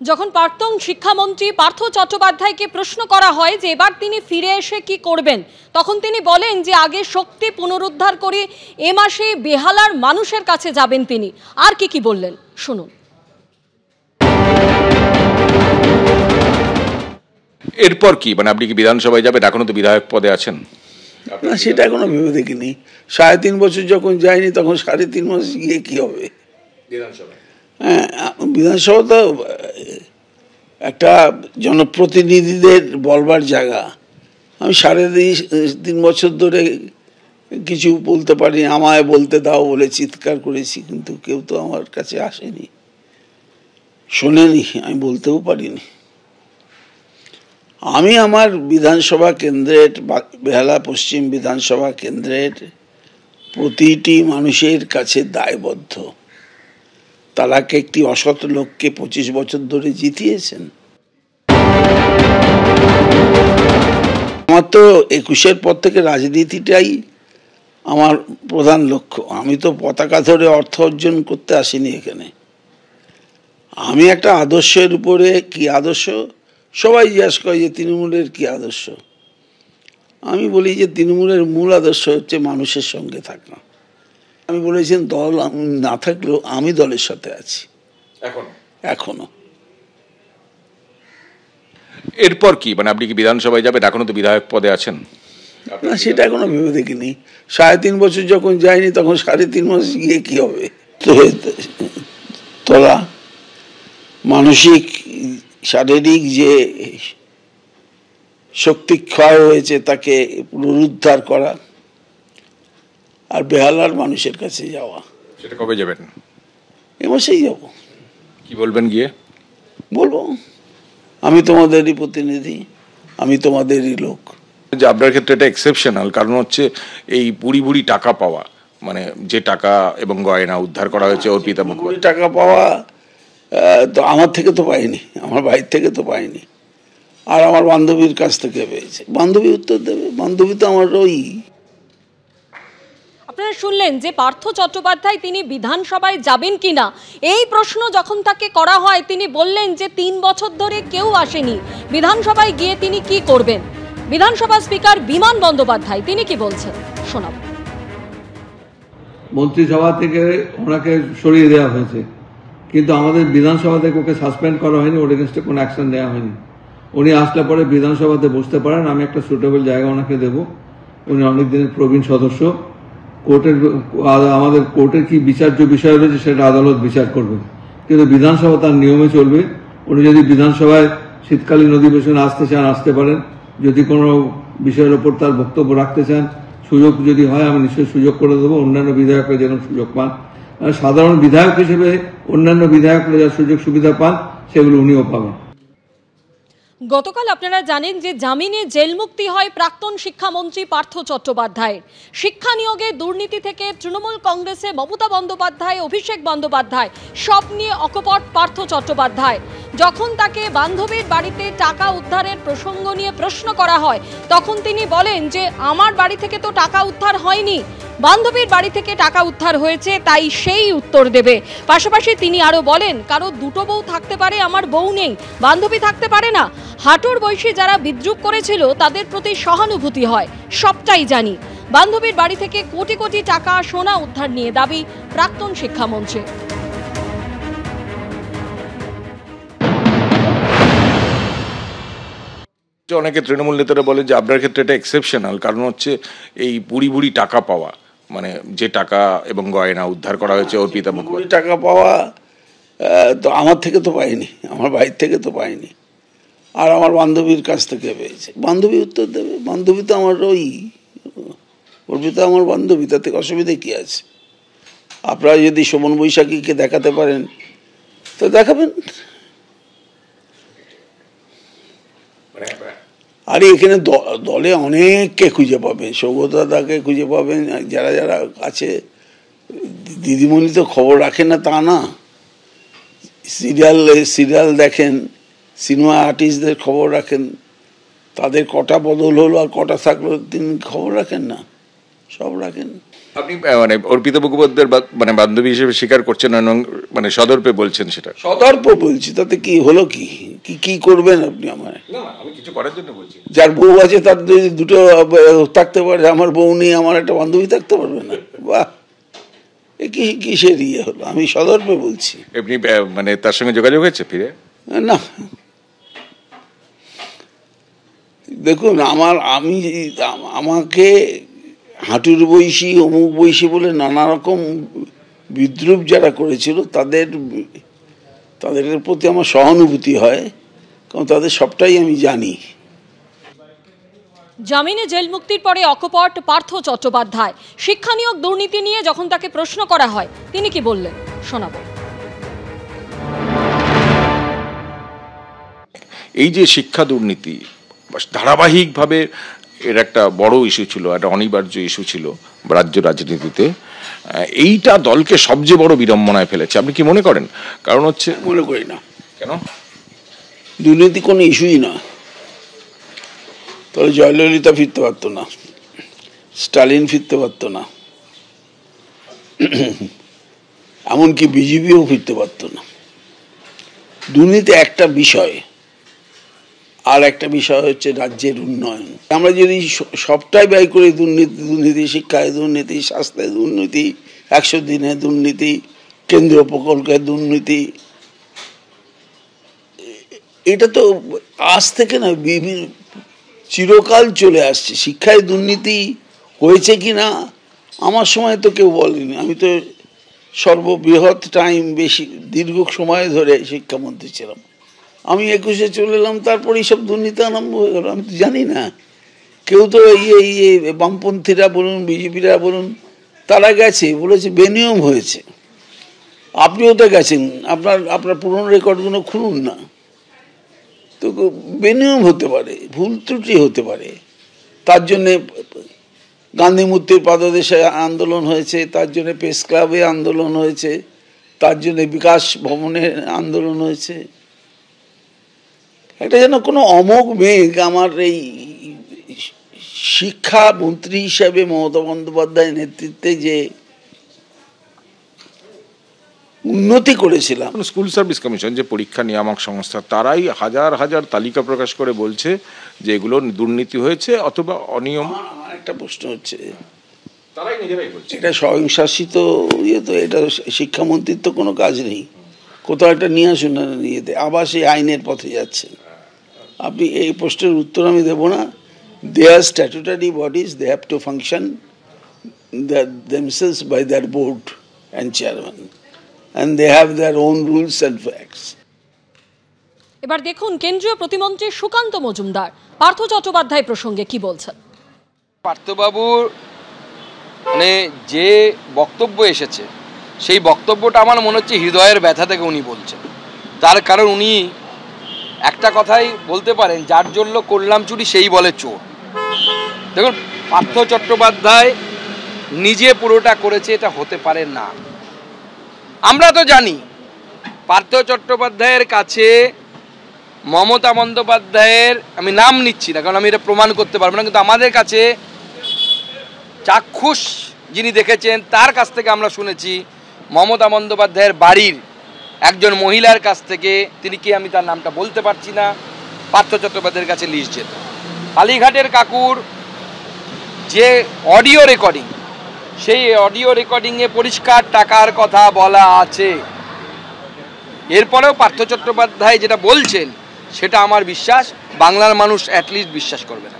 যখন প্রাক্তন শিক্ষামন্ত্রী পার্থ চট্টোপাধ্যায়কে প্রশ্ন করা হয় যে এবার তিনি ফিরে এসে কি করবেন, তখন তিনি বলেন যে আগে শক্তি পুনরুদ্ধার করে এ মাসে বেহালার মানুষের কাছে যাবেন তিনি। আর কি বললেন শুনুন। এরপর কি মানে আপনি কি বিধানসভায় যাবেন? এখনো তো বিধায়ক পদে আছেন। না, সেটা এখনো ভেবে দেখিনি। 3.5 বছর যখন যায়নি তখন 3.5 মাস গিয়ে কি হবে বিধানসভায়? হ্যাঁ, বিধানসভা তো একটা জনপ্রতিনিধিদের বলবার জায়গা। আমি 3.5 বছর ধরে কিছু বলতে পারি, আমায় বলতে দাও বলে চিৎকার করেছি, কিন্তু কেউ তো আমার কাছে আসেনি, শোনেনি, আমি বলতেও পারিনি। আমি আমার বিধানসভা কেন্দ্রের, বেহালা পশ্চিম বিধানসভা কেন্দ্রের প্রতিটি মানুষের কাছে দায়বদ্ধ। তারা একটি অসৎ লোককে 25 বছর ধরে জিতিয়েছেন। আমার তো 21-এর পর থেকে রাজনীতিটাই আমার প্রধান লক্ষ্য। আমি তো পতাকা ধরে অর্থ অর্জন করতে আসিনি এখানে। আমি একটা আদর্শের উপরে, কি আদর্শ সবাই জিজ্ঞাসা করে যে তৃণমূলের কি আদর্শ, আমি বলি যে তৃণমূলের মূল আদর্শ হচ্ছে মানুষের সঙ্গে থাকা। আমি বলেছেন দল না থাকলেও আমি দলের সাথে আছি এখনো। এরপর কি মানে আপনি কি বিধানসভায় যাবেন? এখনো তো বিধায়ক পদে আছেন। না, সেটা এখনো ভেবে দেখিনি। 3.5 বছর যখন যায়নি তখন 3.5 মাস গিয়ে কি হবে। তোলা মানসিক শারীরিক যে শক্তি ক্ষয় হয়েছে তাকে পুনরুদ্ধার করা, আর বেহালার মানুষের কাছে যাওয়া। সেটা কবে যাবেন? এ মাসেই যাব। কি বলবেন গিয়ে? বলবো আমি তোমাদেরই প্রতিনিধি, আমি তোমাদেরই লোক। যে আপনার ক্ষেত্রে এটা এক্সেপশনাল, কারণ হচ্ছে এই বুড়ি টাকা পাওয়া, মানে যে টাকা এবং গয়না উদ্ধার করা হয়েছে অর্পিতা মুখোপাধ্যায়। টাকা পাওয়া তো আমার থেকে তো পাইনি, আমার ভাইয়ের থেকে তো পাইনি, আর আমার বান্ধবীর কাছ থেকে পেয়েছে। বান্ধবী উত্তর দেবে, বান্ধবী তো আমার ওই। আপনারা শুনলেন যে পার্থ চট্টোপাধ্যায় তিনি বিধানসভায় যাবেন কিনা এই প্রশ্ন যখন তাকে করা হয়, তিনি বললেন যে 3 বছর ধরে কেউ আসেনি, বিধানসভায় গিয়ে তিনি কি করবেন। বিধানসভা স্পিকার বিমান বন্দ্যোপাধ্যায় তিনি কি বলছেন শোনাব। মন্ত্রিসভা থেকে ওনাকে সরিয়ে দেওয়া হয়েছে, কিন্তু আমাদের বিধানসভা থেকে ওকে সাসপেন্ড করা হয়নি, ওর এগেনস্টে কোনো অ্যাকশন নেওয়া হয়নি। উনি আসলে পরে বিধানসভাতে বসতে পারেন, আমি একটা সুটেবল জায়গা ওনাকে দেব। উনি অনেক দিনের প্রবীণ সদস্য। আমাদের কোর্টের কি বিচার্য বিষয় রয়েছে সেটা আদালত বিচার করবে, কিন্তু বিধানসভা তার নিয়মে চলবে। উনি যদি বিধানসভায় শীতকালীন অধিবেশনে আসতে চান আসতে পারেন, যদি কোনো বিষয়ের ওপর তার বক্তব্য রাখতে চান, সুযোগ যদি হয় আমি নিশ্চয়ই সুযোগ করে দেবো। অন্যান্য বিধায়করা যেন সুযোগ পান, সাধারণ বিধায়ক হিসেবে অন্যান্য বিধায়করা যা সুযোগ সুবিধা পান সেগুলো উনিও পাবেন। গতকাল আপনারা জানেন যে জামিনে জেলমুক্তি হয় প্রাক্তন শিক্ষামন্ত্রী পার্থ চট্টোপাধ্যায়ের। শিক্ষা নিয়োগে দুর্নীতি থেকে তৃণমূল কংগ্রেসে মমতা বন্দ্যোপাধ্যায়, অভিষেক বন্দ্যোপাধ্যায় সব নিয়ে অকপট পার্থ চট্টোপাধ্যায়। যখন তাকে বান্ধবীর বাড়িতে টাকা উদ্ধারের প্রসঙ্গ নিয়ে প্রশ্ন করা হয়, তখন তিনি বলেন যে আমার বাড়ি থেকে তো টাকা উদ্ধার হয়নি, বান্ধবীর বাড়ি থেকে টাকা উদ্ধার হয়েছে, তাই সেই উত্তর দেবে। পাশাপাশি তিনি আরো বলেন, কারো দুটো বউ থাকতে পারে, আমার বউ নেই, বান্ধবী থাকতে পারে না। হাঁটুর বয়সী যারা বিদ্রুপ করেছিল তাদের প্রতি সহানুভূতি হয়, সবটাই জানি। বান্ধবীর বাড়ি থেকে কোটি কোটি টাকা সোনা উদ্ধার নিয়ে দাবি প্রাক্তন শিক্ষামন্ত্রী। অনেকে তৃণমূল নেতারা বলে যে আপনার ক্ষেত্রে এটা এক্সেপশনাল, কারণ হচ্ছে এই বুড়ি টাকা পাওয়া, মানে যে টাকা এবং গয়না উদ্ধার করা হয়েছে অর্পিতা মুখোপাধ্যায়। টাকা পাওয়া তো আমার থেকে তো পাইনি, আমার ভাইয়ের থেকে তো পাইনি, আর আমার বান্ধবীর কাছ থেকে পেয়েছে। বান্ধবী উত্তর দেবে, বান্ধবী তো আমার ওই, অর্পিতা আমার বান্ধবী, তাতে অসুবিধা কি আছে? আপনারা যদি শোভন বৈশাখীকে দেখাতে পারেন তো দেখাবেন। আরে এখানে দলে অনেককে খুঁজে পাবেন, সৌগতদাকে খুঁজে পাবেন, যারা যারা আছে। দিদিমণি তো খবর রাখেন না তা না, সিরিয়াল দেখেন, সিনেমা আর্টিস্টদের খবর রাখেন, তাদের কটা বদল হলো আর কটা থাকলো তিনি খবর রাখেন না? সব রাখেন। আপনি মানে অর্পিতা মুখোপাধ্যায়ের মানে বান্ধবী হিসেবে স্বীকার করছেন এবং মানে সদর্পে বলছেন সেটা? সদর্প বলছি, তাতে কি হলো, কি কি কি করবেন আপনি আমায়? আমি কিছু করার জন্য বলছি। যার বউ আছে তার যদি দুটো থাকতে পারে, আমার বউ নেই, আমার একটা বান্ধবী থাকতে পারবে না? বাহ, এ কি কিসের ইয়ে হলো? আমি সদর্পে বলছি। এমনি মানে তার সঙ্গে যোগাযোগ হয়েছে ফিরে? না, দেখুন, আমাকে হাঁটুর বয়সী, অমুক বয়সী বলে নানা রকম বিদ্রুপ যারা করেছিল তাদের প্রতি আমার সহানুভূতি হয়, কারণ তাদের সবটাই আমি জানি। জামিনে জেল মুক্তির পরে অকপট পার্থ চট্টোপাধ্যায় শিক্ষা নিয়োগ দুর্নীতি নিয়ে যখন তাকে প্রশ্ন করা হয় তিনি কি বললেন শোনাবো। এই যে শিক্ষা দুর্নীতি ধারাবাহিকভাবে এর একটা বড় ইস্যু ছিল, একটা অনিবার্য ইস্যু ছিল রাজ্য রাজনীতিতে, এইটা দলকে সবচেয়ে বড় বিড়ম্বনায় ফেলেছে। আপনি কি মনে করেন? কারণ হচ্ছে, মনে করি না। কেন? দুর্নীতি কোনো ইস্যুই না। তাহলে জয়ললিতা ফিরতে পারতো না, স্টালিন ফিরতে পারতো না, এমনকি বিজেপিও ফিরতে পারতো না। দুর্নীতি একটা বিষয়, আর একটা বিষয় হচ্ছে রাজ্যের উন্নয়ন। আমরা যদি সবটাই ব্যয় করি দুর্নীতি, শিক্ষায় দুর্নীতি, স্বাস্থ্যে দুর্নীতি, 100 দিনে দুর্নীতি, কেন্দ্রীয় প্রকল্পের দুর্নীতি, এটা তো আজ থেকে না, চিরকাল চলে আসছে। শিক্ষায় দুর্নীতি হয়েছে কি না আমার সময় তো কেউ বলেনি। আমি তো সর্ববৃহৎ টাইম, বেশি দীর্ঘ সময় ধরে শিক্ষামন্ত্রী ছিলাম। আমি 21-এ চলে এলাম, তারপরে এইসব দুর্নীতি আরম্ভ হয়ে গেল। আমি তো জানি না। কেউ তো বামপন্থীরা বলুন, বিজেপিরা বলুন, তারা গেছে বলেছে বেনিয়ম হয়েছে। আপনিও তো গেছেন, আপনার পুরনো রেকর্ডগুলো খুলুন না। তো বেনিয়ম হতে পারে, ভুল ত্রুটি হতে পারে। তার জন্যে গান্ধী মূর্তির পাদদেশে আন্দোলন হয়েছে, তার জন্যে প্রেস ক্লাবে আন্দোলন হয়েছে, তার জন্যে বিকাশ ভবনে আন্দোলন হয়েছে। এটা যেন কোনো অমোঘ মেঘ আমার এই শিক্ষামন্ত্রী হিসাবে মমতা বন্দ্যোপাধ্যায়ের নেতৃত্বে যে উন্নতি করেছিলাম। স্কুল সার্ভিস কমিশন যে পরীক্ষা নিয়ামক সংস্থা, তারাই হাজার হাজার তালিকা প্রকাশ করে বলছে যে এগুলো দুর্নীতি হয়েছে অথবা অনিয়ম। আমার একটা প্রশ্ন হচ্ছে, তারাই নিজেরাই বলছে এটা স্বয়ংশাসিত তো, এটা শিক্ষামন্ত্রীর তো কোনো কাজ নেই। কোথাও একটা নিয়ে আসুন না, নিয়েতে আবার সেই আইনের পথে যাচ্ছে। আপনি এই প্রশ্নের উত্তর আমি দেব না। They are statutory bodies, they have to function themselves by their board and chairman, and they have their own rules and facts. এবার দেখুন কেন্দ্রীয় প্রতিমন্ত্রী সুকান্ত মজুমদার পার্থ চট্টোপাধ্যায় প্রসঙ্গে কি বলছেন। পার্থবাবুর মানে যে বক্তব্য এসেছে, সেই বক্তব্যটা আমার মনে হচ্ছে হৃদয়ের ব্যথা থেকে উনি বলছেন। তার কারণ উনি একটা কথাই বলতে পারেন, যার জন্য করলাম চুরি সেই বলে চোর। দেখুন, পার্থ চট্টোপাধ্যায় নিজে পুরোটা করেছে, এটা হতে পারে না। আমরা তো জানি পার্থ চট্টোপাধ্যায়ের কাছে মমতা বন্দ্যোপাধ্যায়ের, আমি নাম নিচ্ছি না কারণ আমি এটা প্রমাণ করতে পারবো না, কিন্তু আমাদের কাছে চাক্ষুষ যিনি দেখেছেন তার কাছ থেকে আমরা শুনেছি মমতা বন্দ্যোপাধ্যায়ের বাড়ির একজন মহিলার কাছ থেকে, তিনি কি আমি তার নামটা বলতে পারছি না, পার্থ চট্টোপাধ্যায়ের কাছে লিস্ট যেত। কালীঘাটের কাকুর যে অডিও রেকর্ডিং, সেই অডিও রেকর্ডিংয়ে পরিষ্কার টাকার কথা বলা আছে। এরপরেও পার্থ চট্টোপাধ্যায় যেটা বলছেন সেটা আমার বিশ্বাস বাংলার মানুষ অ্যাটলিস্ট বিশ্বাস করবে না।